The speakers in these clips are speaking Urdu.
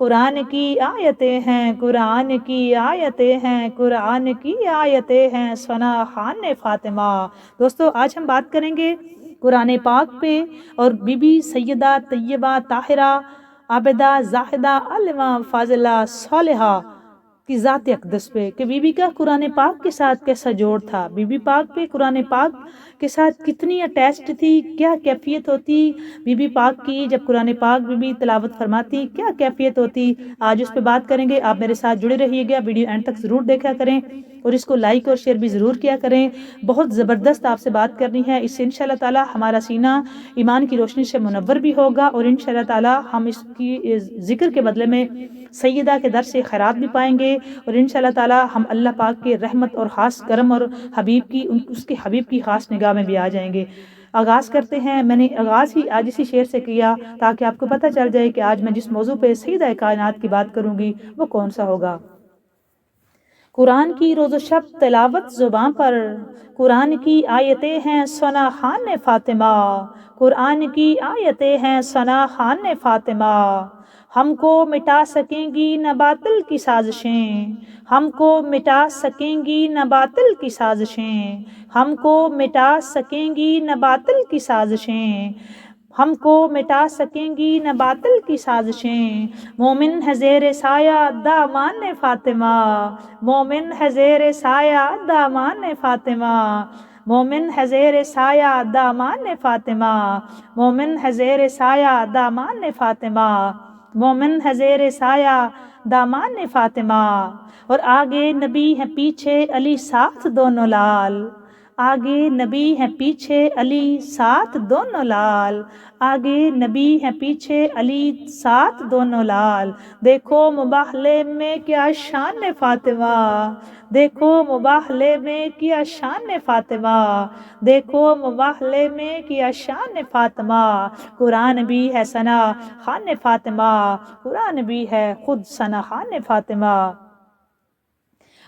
قرآن کی آیتیں ہیں، قرآن کی آیتیں ہیں، قرآن کی آیتیں ہیں ثنا خان فاطمہ۔ دوستو آج ہم بات کریں گے قرآن پاک پہ اور بی بی سیدہ طیبہ طاہرہ عابدہ زاہدہ عالمہ فاضلہ صالحہ کی ذات اقدس پہ کہ بی بی کا قرآن پاک کے ساتھ کیسا جوڑ تھا، بی بی پاک پہ قرآن پاک کے ساتھ کتنی اٹیچڈ تھی، کیا کیفیت ہوتی بی بی پاک کی جب قرآن پاک بی بی تلاوت فرماتی، کیا کیفیت ہوتی، آج اس پہ بات کریں گے۔ آپ میرے ساتھ جڑے رہیے گا، ویڈیو اینڈ تک ضرور دیکھا کریں اور اس کو لائک اور شیئر بھی ضرور کیا کریں۔ بہت زبردست آپ سے بات کرنی ہے، اس سے انشاءاللہ تعالی ہمارا سینہ ایمان کی روشنی سے منور بھی ہوگا اور انشاءاللہ تعالی ہم اس کی ذکر کے بدلے میں سیدہ کے در سے خیرات بھی پائیں گے اور انشاءاللہ تعالی ہم اللہ پاک کے رحمت اور خاص کرم اور حبیب کی اس کے حبیب کی خاص نگاہ میں بھی آ جائیں گے۔ آغاز کرتے ہیں۔ میں نے آغاز ہی آج اسی شعر سے کیا تاکہ آپ کو پتہ چل جائے کہ آج میں جس موضوع پہ سیدہ کائنات کی بات کروں گی وہ کون سا ہوگا۔ قرآن کی روز و شب تلاوت زباں پر، قرآن کی آیتیں ہیں ثنا خان فاطمہ، قرآن کی آیتیں ہیں ثنا خان فاطمہ۔ ہم کو مٹا سکیں گی نہ باطل کی سازشیں، ہم کو مٹا سکیں گی نہ باطل کی سازشیں، ہم کو مٹا سکیں گی نہ باطل کی سازشیں، ہم کو مٹا سکیں گی نہ باطل کی سازشیں۔ مومن ہے زیر سایہ دامان فاطمہ، مومن ہے زیر سایہ دامان فاطمہ، مومن ہے زیر سایہ دامان فاطمہ، مومن ہے زیر سایہ دامان فاطمہ، مومن ہے زیر سایہ دامان فاطمہ۔ اور آگے نبی ہے پیچھے علی ساتھ دونوں لال، آگے نبی ہے پیچھے علی ساتھ دونوں لال، آگے نبی ہے پیچھے علی ساتھ دونوں لال۔ دیکھو مباہلے میں کیا شان فاطمہ، دیکھو مباہلے میں کیا شان فاطمہ، دیکھو مباہلے میں کیا شان فاطمہ۔ قرآن بھی ہے ثنا خان فاطمہ، قرآن بھی ہے خود ثنا خان فاطمہ۔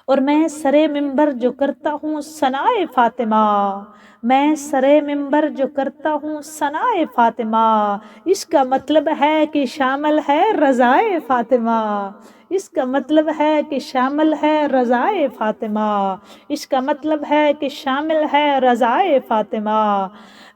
اور میں سرے ممبر جو کرتا ہوں ثنائے فاطمہ، میں سرے ممبر جو کرتا ہوں ثنائے فاطمہ، اس کا مطلب ہے کہ شامل ہے رضائے فاطمہ، اس کا مطلب ہے کہ شامل ہے رضائے فاطمہ، اس کا مطلب ہے کہ شامل ہے رضائے فاطمہ۔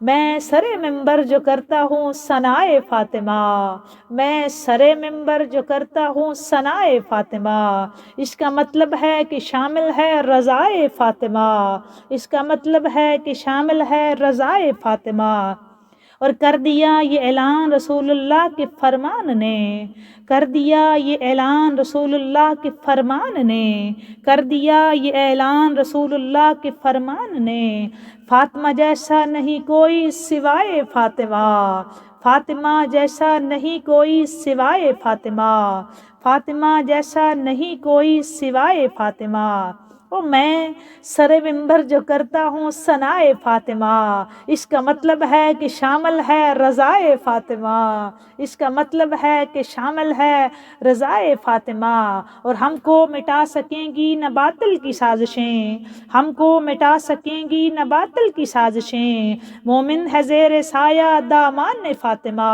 میں سرے ممبر جو کرتا ہوں ثنائے فاطمہ، میں سرے ممبر جو کرتا ہوں ثنائے فاطمہ، اس کا مطلب ہے کہ شامل ہے رضائے فاطمہ، اس کا مطلب ہے کہ شامل ہے رضائے فاطمہ۔ اور کر دیا یہ اعلان رسول اللہ کے فرمان نے، کر دیا یہ اعلان رسول اللہ کے فرمان نے، کر دیا یہ اعلان رسول اللہ کے فرمان نے، فاطمہ جیسا نہیں کوئی سوائے فاطمہ، فاطمہ جیسا نہیں کوئی سوائے فاطمہ، فاطمہ جیسا نہیں کوئی سوائے فاطمہ۔ اور میں سر ممبر جو کرتا ہوں ثنائے فاطمہ، اس کا مطلب ہے کہ شامل ہے رضائے فاطمہ، اس کا مطلب ہے کہ شامل ہے رضائے فاطمہ۔ اور ہم کو مٹا سکیں گی نہ باطل کی سازشیں، ہم کو مٹا سکیں گی نہ باطل کی سازشیں، مومن ہے زیر سایہ دامان فاطمہ،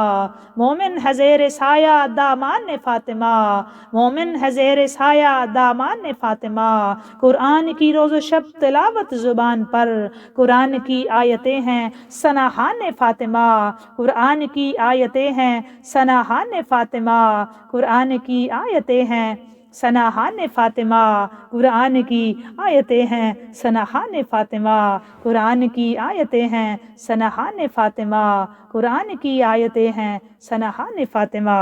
مومن ہے زیر سایہ دامان فاطمہ، مومن ہے زیر سایہ دامان فاطمہ۔ قرآن کی روز و شب تلاوت زبان پر، قرآن کی آیتیں ہیں ثنا خان فاطمہ، قرآن کی آیتیں ہیں ثنا خان فاطمہ، قرآن کی آیتیں ہیں ثنا خان فاطمہ، قرآن کی آیتیں ہیں ثنا خان فاطمہ، قرآن کی آیتیں ہیں ثنا خان فاطمہ، قرآن کی آیتیں ہیں ثنا خان فاطمہ۔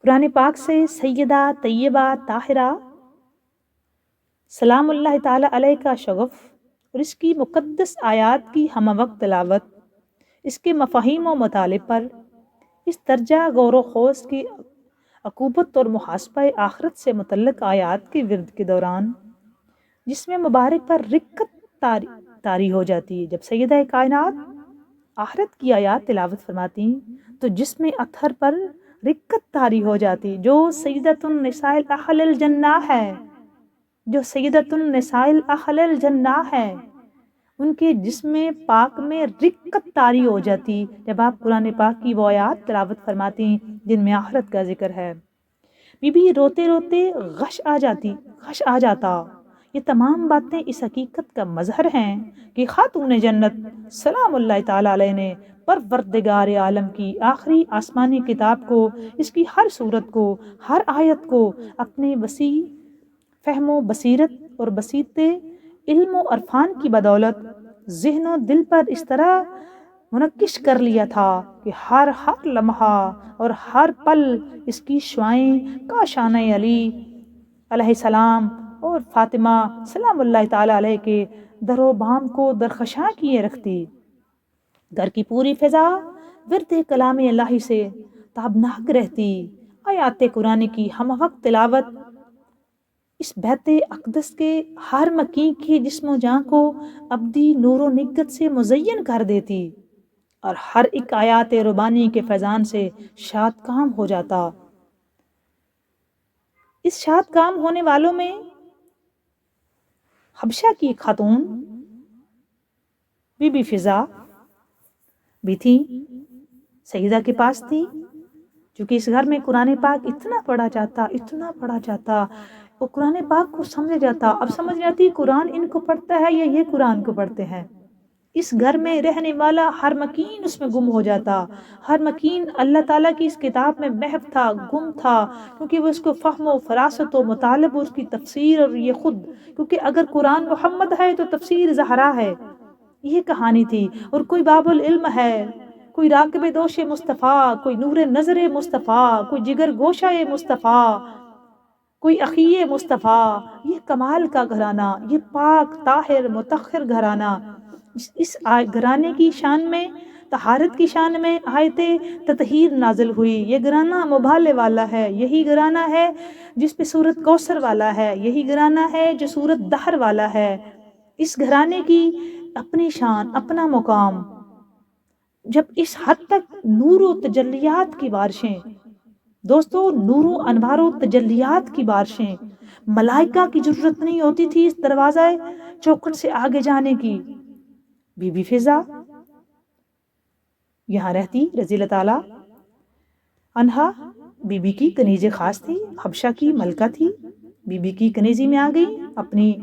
قرآن پاک سے سیدہ طیبہ طاہرہ سلام اللہ تعالیٰ علیہ کا شغف اور اس کی مقدس آیات کی ہم وقت تلاوت، اس کے مفاہیم و مطالب پر اس درجہ غور و خوض کی عقوبت اور محاسبہ آخرت سے متعلق آیات کے ورد کے دوران جس میں مبارک پر رکت طاری ہو جاتی ہے۔ جب سیدہ کائنات آخرت کی آیات تلاوت فرماتی تو جس میں اطہر پر رکت طاری ہو جاتی، جو سیدۃ النساء اہل الجنہ ہے، جو سیدۃ النساء اہل الجنہ ہے، ان کے جسم پاک میں رقت طاری ہو جاتی جب آپ قرآن پاک کی وہ آیات تلاوت فرماتی ہیں جن میں آخرت کا ذکر ہے۔ بی بی روتے روتے غش آ جاتا۔ یہ تمام باتیں اس حقیقت کا مظہر ہیں کہ خاتون جنت سلام اللہ تعالی علیہ نے پروردگار عالم کی آخری آسمانی کتاب کو، اس کی ہر صورت کو، ہر آیت کو اپنے وسیع فہم و بصیرت اور بسیط علم و عرفان کی بدولت ذہن و دل پر اس طرح منعکس کر لیا تھا کہ ہر لمحہ اور ہر پل اس کی شعائیں کاشان علی علیہ السلام اور فاطمہ سلام اللہ تعالی علیہ کے در و بام کو درخشاں کیے رکھتی۔ گھر کی پوری فضا ورد کلام الہی سے تابناک رہتی۔ آیات قرآن کی ہم وقت تلاوت اس بیت اقدس کے ہر مکین کے جسم و جاں کو ابدی نور و نگت سے مزین کر دیتی اور ہر ایک آیات ربانی کے فیضان سے شاد کام ہو جاتا۔ اس شاد کام ہونے والوں میں حبشہ کی خاتون بی بی فضا بھی تھی، سیدہ کے پاس تھی، چونکہ اس گھر میں قرآن پاک اتنا پڑھا جاتا وہ قرآن پاک کو سمجھ جاتا۔ اب سمجھ جاتی قرآن ان کو پڑھتا ہے یا یہ قرآن کو پڑھتے ہیں۔ اس گھر میں رہنے والا ہر مکین اس میں گم ہو جاتا، ہر مکین اللہ تعالیٰ کی اس کتاب میں محو تھا، گم تھا، کیونکہ وہ اس کو فہم و فراست و مطالب اور اس کی تفسیر، اور یہ خود کیونکہ اگر قرآن محمد ہے تو تفسیر زہرا ہے، یہ کہانی تھی۔ اور کوئی باب العلم ہے، کوئی راکب دوش مصطفیٰ، کوئی نور نظر مصطفیٰ، کوئی جگر گوشہ مصطفیٰ، کوئی اخی مصطفیٰ، یہ کمال کا گھرانہ، یہ پاک طاہر مطہر گھرانہ۔ اس گھرانے کی شان میں، طہارت کی شان میں آیت تطہیر نازل ہوئی۔ یہ گھرانہ مبالے والا ہے، یہی گھرانہ ہے جس پہ سورت کوثر والا ہے، یہی گھرانہ ہے جو سورت دہر والا ہے۔ اس گھرانے کی اپنی شان، اپنا مقام، جب اس حد تک نور و تجلیات کی بارشیں، دوستو نور و انوار و تجلیات کی بارشیں، ملائکہ کی ضرورت نہیں ہوتی تھی اس دروازہ چوکھٹ سے آگے جانے کی۔ بی بی فضا یہاں رہتی رضی اللہ تعالی عنہا، بی بی کی کنیز خاص تھی، حبشہ کی ملکہ تھی، بی بی کی کنیزی میں آ گئی، اپنی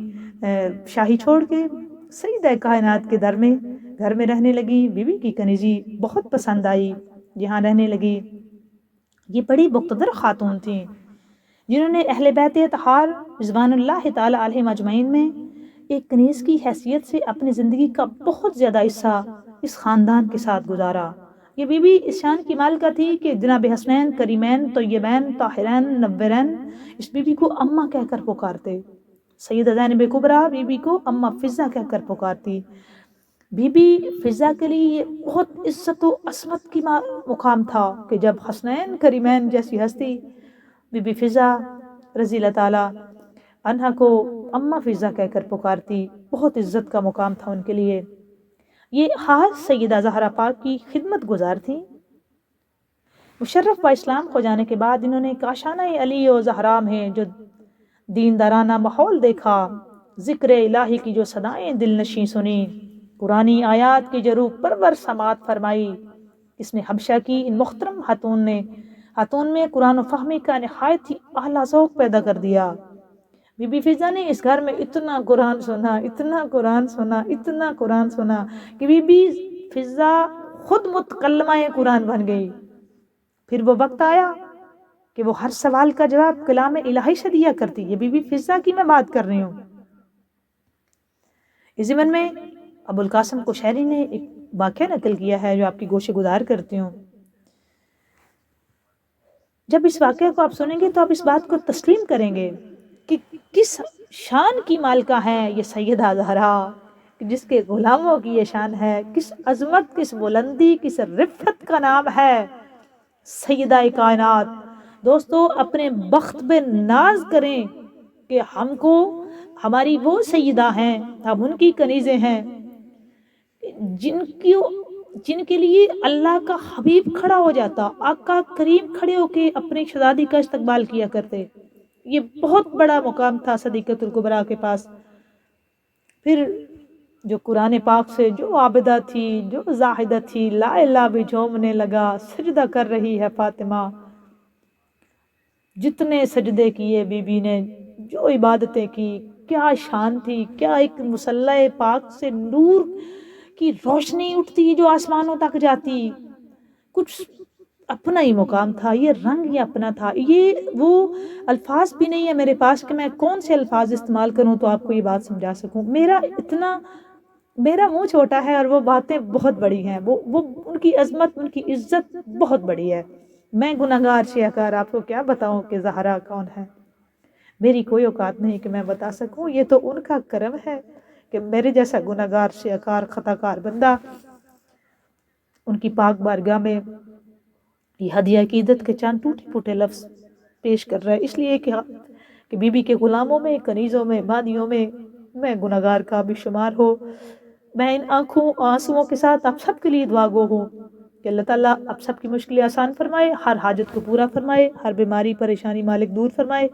شاہی چھوڑ کے سیدہ کائنات کے گھر میں رہنے لگی۔ بی بی کی کنیزی بہت پسند آئی، یہاں رہنے لگی۔ یہ بڑی مقتدر خاتون تھیں جنہوں نے اہل بیت اطہار رضوان اللہ تعالی علیہم اجمعین میں ایک کنیز کی حیثیت سے اپنی زندگی کا بہت زیادہ حصہ اس خاندان کے ساتھ گزارا۔ یہ بی بی اس شان کی مالکہ تھی کہ جناب حسنین کریمین طیبین طاہرین نورین اس بی بی کو اماں کہہ کر پکارتے۔ سیدہ زینب کبریٰ بی بی کو اماں فضا کہہ کر پکارتی۔ بی بی فضا کے لیے یہ بہت عزت و عظمت کی مقام تھا کہ جب حسنین کریمین جیسی ہستی بی بی فضا رضی اللہ تعالی عنہا کو اماں فضا کہہ کر پکارتی، بہت عزت کا مقام تھا ان کے لیے۔ یہ خاص سیدہ زہرا پاک کی خدمت گزار تھی۔ مشرف با اسلام ہو جانے کے بعد انہوں نے کاشانہ علی و زہرا میں جو دیندارانہ ماحول دیکھا، ذکر الہی کی جو صدائیں دل نشیں سنی، قرآنی آیات کی جو روح پرور سماعت فرمائی، اس نے حبشہ کی ان محترم خاتون میں قرآن و فہمی کا نہایت ہی اعلیٰ ذوق پیدا کر دیا۔ بی بی فضا نے اس گھر میں اتنا قرآن سنا کہ بی بی فضا خود متکلمہ قرآن بن گئی۔ پھر وہ وقت آیا کہ وہ ہر سوال کا جواب کلام الہی سے دیا کرتی۔ یہ بی بی فضا کی میں بات کر رہی ہوں۔ اس ضمن میں ابو القاسم قشیری نے ایک واقعہ نقل کیا ہے جو آپ کی گوش گزار کرتی ہوں۔ جب اس واقعہ کو آپ سنیں گے تو آپ اس بات کو تسلیم کریں گے کہ کس شان کی مالکہ ہے یہ سیدہ زہرا، جس کے غلاموں کی یہ شان ہے، کس عظمت، کس بلندی، کس رفت کا نام ہے سیدہ کائنات۔ دوستو اپنے بخت پہ ناز کریں کہ ہم کو ہماری وہ سیدہ ہیں، ہم ان کی کنیزیں ہیں جن کے لیے اللہ کا حبیب کھڑا ہو جاتا، آقا کریم کھڑے ہو کے اپنی شہزادی کا استقبال کیا کرتے۔ یہ بہت بڑا مقام تھا صدیقۃ الکبریٰ کے پاس۔ پھر جو قرآن پاک سے جو عابدہ تھی، جو زاہدہ تھی، لا الہ بھی جھومنے لگا، سجدہ کر رہی ہے فاطمہ۔ جتنے سجدے کیے بی بی نے، جو عبادتیں کی، کیا شان تھی، کیا ایک مصلی پاک سے نور کی روشنی اٹھتی جو آسمانوں تک جاتی، کچھ اپنا ہی مقام تھا، یہ رنگ ہی اپنا تھا۔ یہ وہ الفاظ بھی نہیں ہے میرے پاس کہ میں کون سے الفاظ استعمال کروں تو آپ کو یہ بات سمجھا سکوں۔ میرا منہ چھوٹا ہے اور وہ باتیں بہت بڑی ہیں، وہ ان کی عظمت، ان کی عزت بہت بڑی ہے۔ میں گناہگار شیعہ آپ کو کیا بتاؤں کہ زہرا کون ہے، میری کوئی اوقات نہیں کہ میں بتا سکوں، یہ تو ان کا کرم ہے کہ میرے جیسا گناہگار شیعہ خطا کار بندہ ان کی پاک بارگاہ میں یہ ہدیہ عقیدت کے چند ٹوٹے پھوٹے لفظ پیش کر رہا ہے، اس لیے کہ بی بی کے غلاموں میں، کنیزوں میں، بانیوں میں گناہگار کا بھی شمار ہو۔ میں ان آنسوؤں کے ساتھ آپ سب کے لیے دعا گو ہوں کہ اللہ تعالیٰ آپ سب کی مشکلیں آسان فرمائے، ہر حاجت کو پورا فرمائے، ہر بیماری پریشانی مالک دور فرمائے،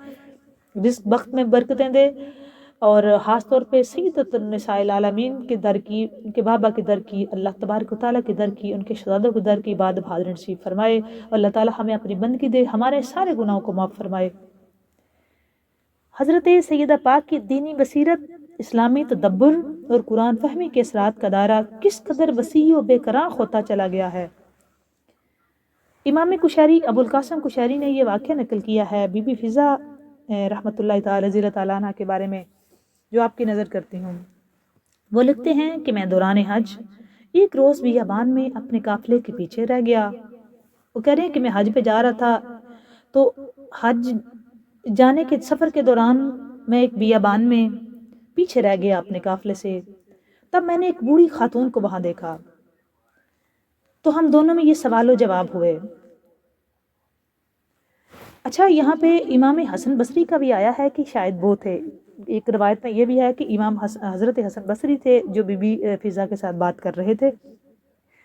رزق وقت میں برکتیں دے، اور خاص طور پہ سیدۃ النساء العالمین کے در کی، ان کے بابا کے در کی، اللہ تبارک و تعالیٰ کے در کی، ان کے شہزادوں کے در کی بعد حاضر نصیب فرمائے، اور اللہ تعالیٰ ہمیں اپنی بندگی دے، ہمارے سارے گناہوں کو معاف فرمائے۔ حضرت سیدہ پاک کی دینی بصیرت، اسلامی تدبر اور قرآن فہمی کے اثرات کا دائرہ کس قدر وسیع و بے کران ہوتا چلا گیا ہے۔ امام کشیری، ابو القاسم کشیری نے یہ واقعہ نقل کیا ہے بی بی فضا رحمۃ اللہ تعالی رضی اللہ تعالیٰ عنہ کے بارے میں، جو آپ کی نظر کرتی ہوں۔ وہ لکھتے ہیں کہ میں دوران حج ایک روز بیابان میں اپنے قافلے کے پیچھے رہ گیا۔ وہ کہہ رہے ہیں کہ میں حج پہ جا رہا تھا، تو حج جانے کے سفر کے دوران میں ایک بیابان میں پیچھے رہ گیا اپنے قافلے سے۔ تب میں نے ایک بوڑھی خاتون کو وہاں دیکھا، تو ہم دونوں میں یہ سوال و جواب ہوئے۔ اچھا، یہاں پہ امام حسن بصری کا بھی آیا ہے کہ شاید وہ تھے، ایک روایت میں یہ بھی ہے کہ امام حضرت حسن بصری تھے جو بی بی فضا کے ساتھ بات کر رہے تھے۔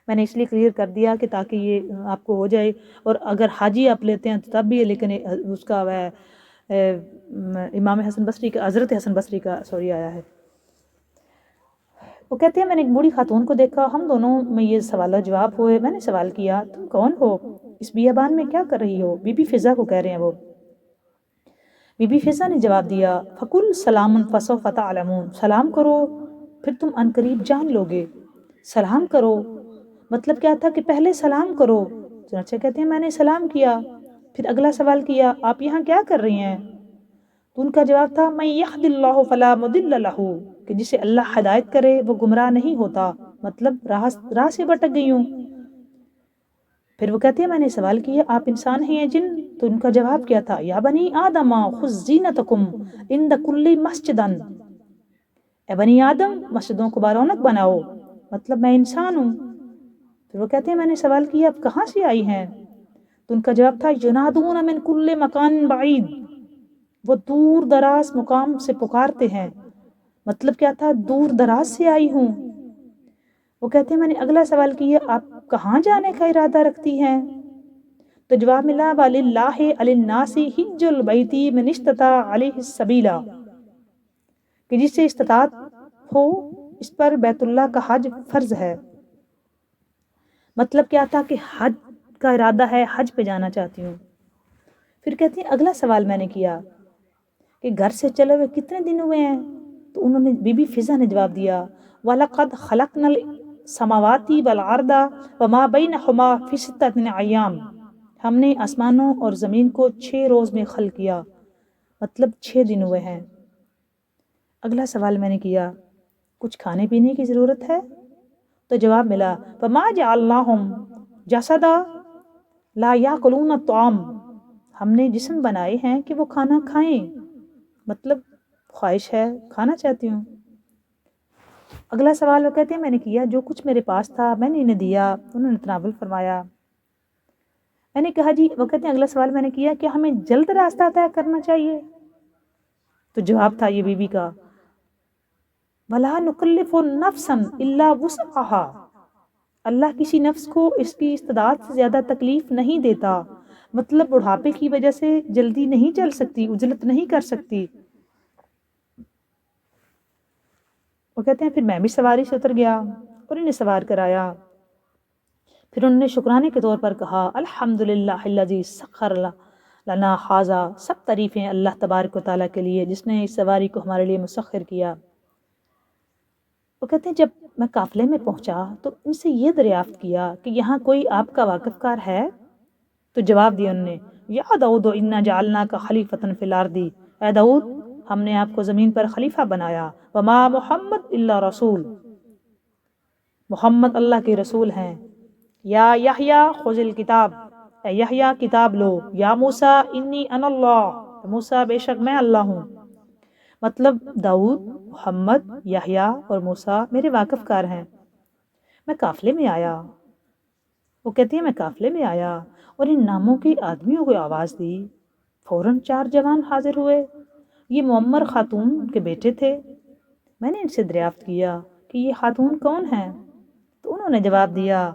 میں نے اس لیے کلیئر کر دیا کہ تاکہ یہ آپ کو ہو جائے، اور اگر حاجی آپ لیتے ہیں تو تب بھی ہے، لیکن اس کا امام حسن بصری کا، حضرت حسن بصری کا آیا ہے۔ وہ کہتے ہیں میں نے ایک بوڑھی خاتون کو دیکھا، ہم دونوں میں یہ سوال و جواب ہوئے۔ میں نے سوال کیا، تم کون ہو، اس بیابان میں کیا کر رہی ہو؟ بی بی فضا کو کہہ رہے ہیں وہ۔ بی بی فضا نے جواب دیا، فَقُلْ سَلَامٌ فَسَوْفَ تَعْلَمُونَ، سلام کرو پھر تم عنقریب جان لو گے۔ سلام کرو مطلب کیا تھا کہ پہلے سلام کرو۔ چنانچہ کہتے ہیں میں نے سلام کیا، پھر اگلا سوال کیا، آپ یہاں کیا کر رہی ہیں؟ تو ان کا جواب تھا، مَن يَهْدِ اللَّهُ فَلَا مُضِلَّ لَهُ، کہ جسے اللہ ہدایت کرے وہ گمراہ نہیں ہوتا، مطلب راہ سے بھٹک گئی ہوں۔ پھر وہ کہتے ہیں میں نے سوال کیا، آپ انسان ہیں یا جن؟ تو ان کا جواب کیا تھا، یا بنی آدم خذ زینتکم عند کل مسجد، اے بنی آدم مسجدوں کو بارونق بناؤ، مطلب میں انسان ہوں۔ پھر وہ کہتے ہیں میں نے سوال کیا، آپ کہاں سے آئی ہیں؟ تو ان کا جواب تھا، ینادون من کل مکان بعید، وہ دور دراز مقام سے پکارتے ہیں، مطلب کیا تھا، دور دراز سے آئی ہوں۔ وہ کہتے ہیں میں نے اگلا سوال کیا، آپ کہاں جانے کا ارادہ رکھتی ہیں؟ تو جواب ملا، وَلِلَّهِ عَلَى النَّاسِ حِجُّ الْبَيْتِ مَنِ اسْتَطَاعَ عَلَيْهِ السَّبِيلَ، کہ جس سے استطاعت ہو اس پر بیت اللہ کا حج فرض ہے۔ مطلب کیا تھا کہ حج کا ارادہ ہے، حج پہ جانا چاہتی ہوں۔ پھر کہتے ہیں اگلا سوال میں نے کیا کہ گھر سے چلے ہوئے کتنے دن ہوئے ہیں؟ تو انہوں نے، بی بی فضا نے جواب دیا، وَلَقَدْ خَلَقْنَا السَّمَاوَاتِ وَالْأَرْضَ وَمَا بَيْنَهُمَا فِي سِتَّةِ أَيَّامٍ، ہم نے آسمانوں اور زمین کو 6 روز میں خلق کیا، مطلب 6 دن ہوئے ہیں۔ اگلا سوال میں نے کیا، کچھ کھانے پینے کی ضرورت ہے؟ تو جواب ملا، فَمَا جَعَلْنَاهُمْ جَسَدًا لَا يَأْكُلُونَ الطَّعَامَ، ہم نے جسم بنائے ہیں کہ وہ کھانا کھائیں، مطلب خواہش ہے، کھانا چاہتی ہوں۔ اگلا سوال وہ کہتے ہیں میں نے کیا، جو کچھ میرے پاس تھا میں نے انہیں دیا، انہوں نے تناول فرمایا۔ میں نے کہا جی، وہ کہتے ہیں اگلا سوال میں نے کیا، کیا ہمیں جلد راستہ طے کرنا چاہیے؟ تو جواب تھا یہ بی بی کا، وَلَا نُكَلِّفُ نَفْسًا إِلَّا وُسْعَهَا، اللہ کسی نفس کو اس کی استطاعت سے زیادہ تکلیف نہیں دیتا، مطلب بڑھاپے کی وجہ سے جلدی نہیں چل سکتی، عجلت نہیں کر سکتی۔ وہ کہتے ہیں پھر میں بھی سواری سے اتر گیا اور انہیں سوار کرایا. پھر انہوں نے شکرانے کے طور پر کہا الحمدللہ الذی سخر لنا ھذا، سب تعریفیں اللہ تبارک و تعالیٰ کے لیے جس نے اس سواری کو ہمارے لیے مسخر کیا. وہ کہتے ہیں جب میں قافلے میں پہنچا تو ان سے یہ دریافت کیا کہ یہاں کوئی آپ کا واقف کار ہے؟ تو جواب دیا انہوں نے یا داؤد انا جعلناک خلیفۃ فی الارض، اے داؤد ہم نے آپ کو زمین پر خلیفہ بنایا. وما محمد الا رسول، محمد اللہ کے رسول ہیں. یا یحییٰ خذ الکتاب، اے یحییٰ کتاب لو. یا موسیٰ انی انا اللہ، موسیٰ بے شک میں اللہ ہوں. مطلب داؤد، محمد، یحییٰ اور موسیٰ میرے واقف کار ہیں. میں قافلے میں آیا، وہ کہتے ہیں میں قافلے میں آیا اور ان ناموں کے آدمیوں کو آواز دی. فوراً 4 جوان حاضر ہوئے. یہ معمر خاتون کے بیٹے تھے. میں نے ان سے دریافت کیا کہ یہ خاتون کون ہیں؟ تو انہوں نے جواب دیا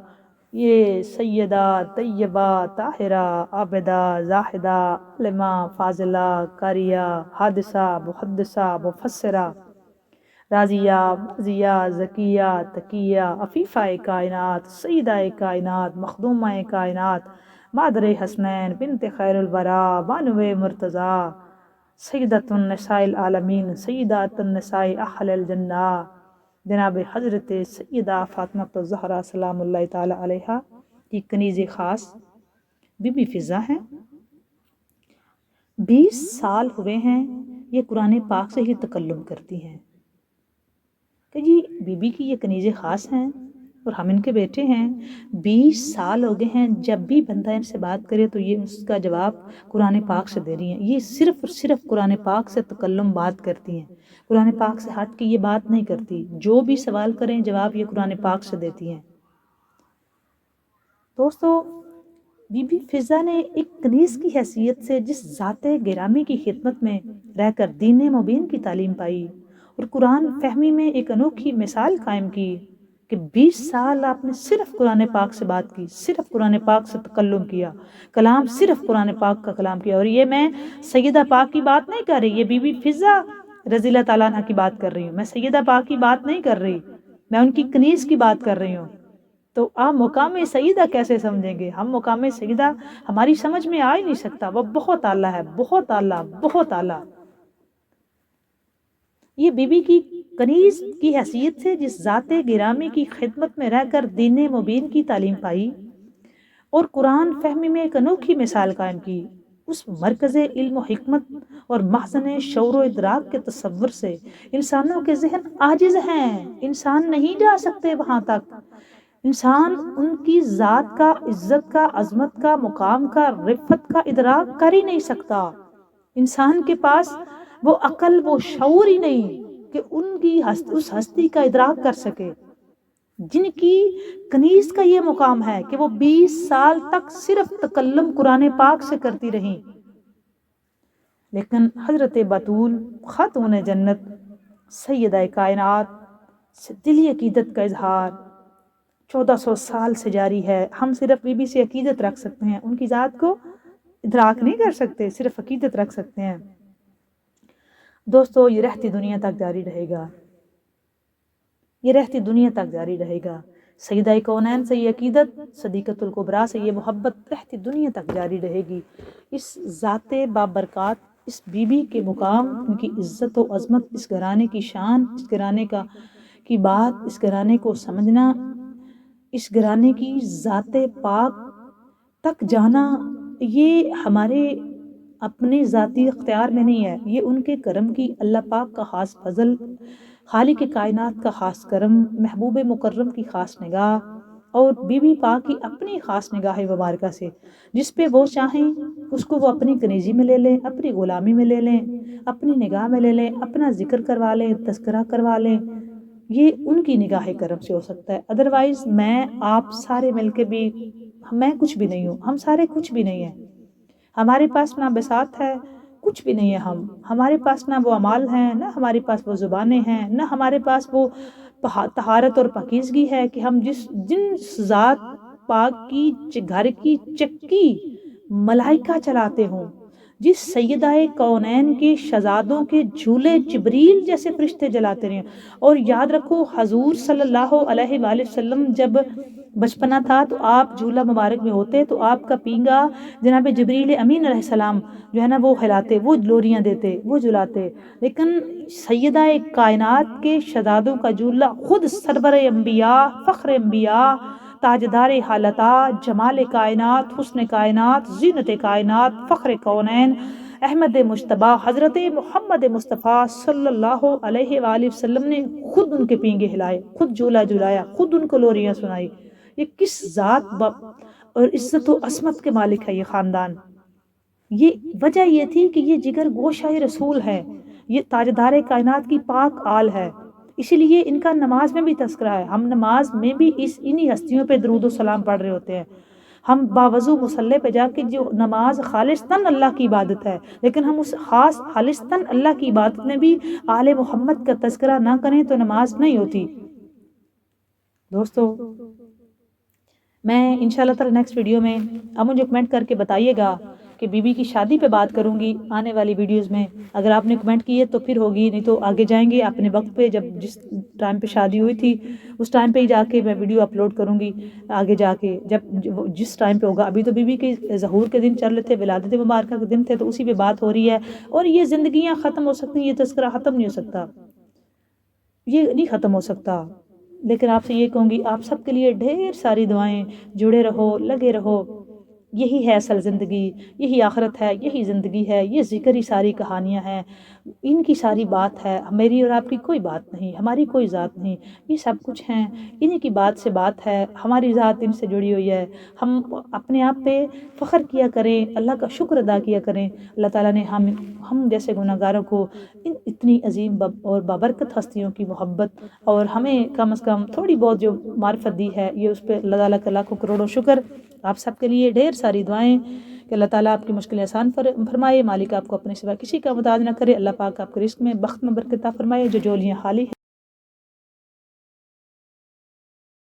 یہ سیدہ طیبہ طاہرہ عابدہ زاہدہ عالمہ فاضلہ قاریہ حادثہ محدثہ مفسرہ راضیہ مرضیہ ذکیہ تقیہ عفیفہ کائنات سیدہ کائنات مخدومہ کائنات مادر حسنین بنت خیر الورا بانو مرتضیٰ سیدۃ النساء العالمین سیدات النساء اہل الجنہ جناب حضرت سیدہ فاطمہ الزہرا سلام اللہ تعالی علیہا کی کنیز خاص بی بی فضا ہیں. 20 سال ہوئے ہیں یہ قرآن پاک سے ہی تکلم کرتی ہیں کہ جی بی بی کی یہ کنیز خاص ہیں اور ہم ان کے بیٹے ہیں. 20 سال ہو گئے ہیں جب بھی بندہ ان سے بات کرے تو یہ اس کا جواب قرآن پاک سے دے رہی ہیں. یہ صرف اور صرف قرآن پاک سے تکلم بات کرتی ہیں، قرآن پاک سے ہٹ کے یہ بات نہیں کرتی. جو بھی سوال کریں جواب یہ قرآن پاک سے دیتی ہیں. دوستو بی بی فضا نے ایک کنیز کی حیثیت سے جس ذات گرامی کی خدمت میں رہ کر دین مبین کی تعلیم پائی اور قرآن فہمی میں ایک انوکھی مثال قائم کی کہ 20 سال آپ نے صرف قرآن پاک سے بات کی، صرف قرآن پاک سے تکلم کیا، کلام صرف قرآن پاک کا کلام کیا. اور یہ میں سیدہ پاک کی بات نہیں کر رہی، یہ بی بی فضا رضی اللہ تعالیٰ عنہ کی بات کر رہی ہوں. میں سیدہ پاک کی بات نہیں کر رہی، میں ان کی کنیز کی بات کر رہی ہوں. تو آپ مقام سیدہ کیسے سمجھیں گے؟ ہم مقام سیدہ ہماری سمجھ میں آ ہی نہیں سکتا. وہ بہت اعلیٰ ہے، بہت اعلیٰ، بہت اعلیٰ. یہ بی بی کی کنیز کی حیثیت سے جس ذات گرامی کی خدمت میں رہ کر دین مبین کی تعلیم پائی اور قرآن فہمی میں ایک انوکھی مثال قائم کی، اس مرکز علم و حکمت اور محسن شعور و ادراک کے تصور سے انسانوں کے ذہن عاجز ہیں. انسان نہیں جا سکتے وہاں تک. انسان ان کی ذات کا، عزت کا، عظمت کا، مقام کا، رفت کا ادراک کر ہی نہیں سکتا. انسان کے پاس وہ عقل، وہ شعور ہی نہیں کہ ان کی اس ہستی کا ادراک کر سکے جن کی کنیز کا یہ مقام ہے کہ وہ 20 سال تک صرف تکلم قرآن پاک سے کرتی رہیں. لیکن حضرت بطول خاتون جنت سیدہ کائنات سے دلی عقیدت کا اظہار 1400 سال سے جاری ہے. ہم صرف بی بی سے عقیدت رکھ سکتے ہیں، ان کی ذات کو ادراک نہیں کر سکتے، صرف عقیدت رکھ سکتے ہیں. دوستو یہ رہتی دنیا تک جاری رہے گا، یہ رہتی دنیا تک جاری رہے گا. سیدہ کونین سے یہ عقیدت، صدیقۃ الکبریٰ سے یہ محبت رہتی دنیا تک جاری رہے گی. اس ذات بابرکات، اس بی بی کے مقام، ان کی عزت و عظمت، اس گھرانے کی شان، اس گھرانے کی بات، اس گھرانے کو سمجھنا، اس گھرانے کی ذات پاک تک جانا، یہ ہمارے اپنے ذاتی اختیار میں نہیں ہے. یہ ان کے کرم کی، اللہ پاک کا خاص فضل، خالق کائنات کا خاص کرم، محبوب مکرم کی خاص نگاہ اور بی بی پاک کی اپنی خاص نگاہ مبارکہ سے جس پہ وہ چاہیں اس کو وہ اپنی کنیزی میں لے لیں، اپنی غلامی میں لے لیں، اپنی نگاہ میں لے لیں، اپنا ذکر کروا لیں، تذکرہ کروا لیں. یہ ان کی نگاہ کرم سے ہو سکتا ہے. ادروائز میں آپ سارے مل کے بھی، میں کچھ بھی نہیں ہوں، ہم سارے کچھ بھی نہیں ہیں. ہمارے پاس نہ بساط ہے، کچھ بھی نہیں ہے. ہمارے پاس نہ وہ اعمال ہیں، نہ ہمارے پاس وہ زبانیں ہیں، نہ ہمارے پاس وہ طہارت اور پاکیزگی ہے کہ ہم جن ذات پاک کی گھر کی چکی ملائکہ چلاتے ہوں، جس سیدہ کونین کے شہزادوں کے جھولے جبریل جیسے فرشتے جلاتے رہے. اور یاد رکھو حضور صلی اللہ علیہ وآلہ وسلم جب بچپنا تھا تو آپ جھولا مبارک میں ہوتے تو آپ کا پینگا جناب جبریل امین علیہ السلام جو ہے نا وہ ہلاتے، وہ لوریاں دیتے، وہ جلاتے. لیکن سیدہ کائنات کے شہزادوں کا جھولا خود سرور انبیاء، فخر انبیاء، تاجدار حالات، جمال کائنات، حسن کائنات، زینت کائنات، فخر کونین، احمد مجتبیٰ حضرت محمد مصطفیٰ صلی اللہ علیہ وآلہ وسلم نے خود ان کے پینگے ہلائے، خود جھولا جھلایا، خود ان کو لوریاں سنائی. یہ کس ذات اور عزت و عصمت کے مالک ہے یہ خاندان. یہ وجہ یہ تھی کہ یہ جگر گوشہ رسول ہے، یہ تاجدار کائنات کی پاک آل ہے. اسی لیے ان کا نماز میں بھی تذکرہ ہے. ہم نماز میں بھی انہی ہستیوں پہ درود و سلام پڑھ رہے ہوتے ہیں. ہم باوضو مصلی پہ جا کے جو نماز خالصتاً اللہ کی عبادت ہے، لیکن ہم اس خاص خالصتاً اللہ کی عبادت میں بھی آل محمد کا تذکرہ نہ کریں تو نماز نہیں ہوتی. دوستو میں انشاءاللہ تعالی نیکسٹ ویڈیو میں اب مجھے کمنٹ کر کے بتائیے گا کہ بی بی کی شادی پہ بات کروں گی آنے والی ویڈیوز میں. اگر آپ نے کمنٹ کیے تو پھر ہوگی، نہیں تو آگے جائیں گے اپنے وقت پہ. جب جس ٹائم پہ شادی ہوئی تھی اس ٹائم پہ ہی جا کے میں ویڈیو اپلوڈ کروں گی. آگے جا کے جس ٹائم پہ ہوگا، ابھی تو بی بی کے ظہور کے دن چل رہے تھے، ولادت مبارکہ کے دن تھے، تو اسی پہ بات ہو رہی ہے. اور یہ زندگیاں ختم ہو سکتی ہیں، یہ تذکرہ ختم نہیں ہو سکتا، یہ نہیں ختم ہو سکتا. لیکن آپ سے یہ کہوں گی آپ سب کے لیے ڈھیر ساری دعائیں، جڑے رہو، لگے رہو. یہی ہے اصل زندگی، یہی آخرت ہے، یہی زندگی ہے. یہ ذکر ہی ساری کہانیاں ہیں، ان کی ساری بات ہے. میری اور آپ کی کوئی بات نہیں، ہماری کوئی ذات نہیں، یہ سب کچھ ہیں انہی کی بات سے بات ہے. ہماری ذات ان سے جڑی ہوئی ہے. ہم اپنے آپ پہ فخر کیا کریں، اللہ کا شکر ادا کیا کریں. اللہ تعالیٰ نے ہم جیسے گناہ گاروں کو اتنی عظیم اور بابرکت ہستیوں کی محبت اور ہمیں کم از کم تھوڑی بہت جو معرفت دی ہے، یہ اس پہ اللہ تعالیٰ کا لاکھوں کروڑوں شکر. آپ سب کے لیے ڈھیر ساری دعائیں کہ اللہ تعالیٰ آپ کی مشکلیں آسان فرمائے، مالک آپ کو اپنے سوا کسی کا محتاج نہ کرے. اللہ پاک آپ کے رزق میں بخت میں برکت عطا فرمائے. جو جولیاں خالی ہیں